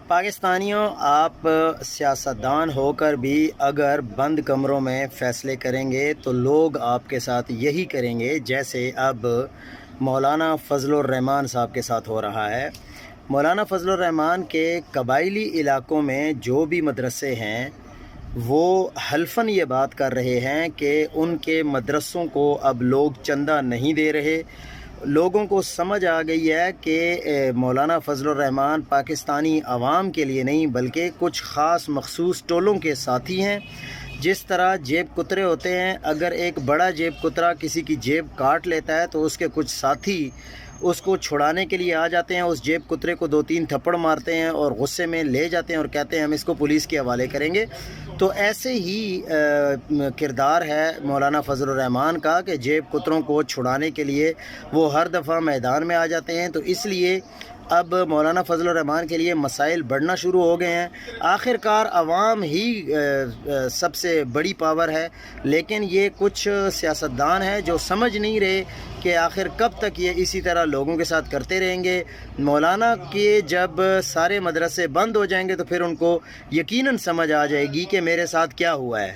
پاکستانیوں، آپ سیاستدان ہو کر بھی اگر بند کمروں میں فیصلے کریں گے تو لوگ آپ کے ساتھ یہی کریں گے جیسے اب مولانا فضل الرحمان صاحب کے ساتھ ہو رہا ہے۔ مولانا فضل الرحمان کے قبائلی علاقوں میں جو بھی مدرسے ہیں وہ حلفاً یہ بات کر رہے ہیں کہ ان کے مدرسوں کو اب لوگ چندہ نہیں دے رہے۔ لوگوں کو سمجھ آ گئی ہے کہ مولانا فضل الرحمان پاکستانی عوام کے لیے نہیں بلکہ کچھ خاص مخصوص ٹولوں کے ساتھی ہیں۔ جس طرح جیب کترے ہوتے ہیں، اگر ایک بڑا جیب کترا کسی کی جیب کاٹ لیتا ہے تو اس کے کچھ ساتھی اس کو چھڑانے کے لیے آ جاتے ہیں، اس جیب کترے کو 2-3 تھپڑ مارتے ہیں اور غصے میں لے جاتے ہیں اور کہتے ہیں ہم اس کو پولیس کے حوالے کریں گے۔ تو ایسے ہی کردار ہے مولانا فضل الرحمان کا کہ جیب کتروں کو چھڑانے کے لیے وہ ہر دفعہ میدان میں آ جاتے ہیں۔ تو اس لیے اب مولانا فضل الرحمان کے لیے مسائل بڑھنا شروع ہو گئے ہیں۔ آخر کار عوام ہی سب سے بڑی پاور ہے، لیکن یہ کچھ سیاستدان ہیں جو سمجھ نہیں رہے کہ آخر کب تک یہ اسی طرح لوگوں کے ساتھ کرتے رہیں گے۔ مولانا کے جب سارے مدرسے بند ہو جائیں گے تو پھر ان کو یقیناً سمجھ آ جائے گی کہ میرے ساتھ کیا ہوا ہے۔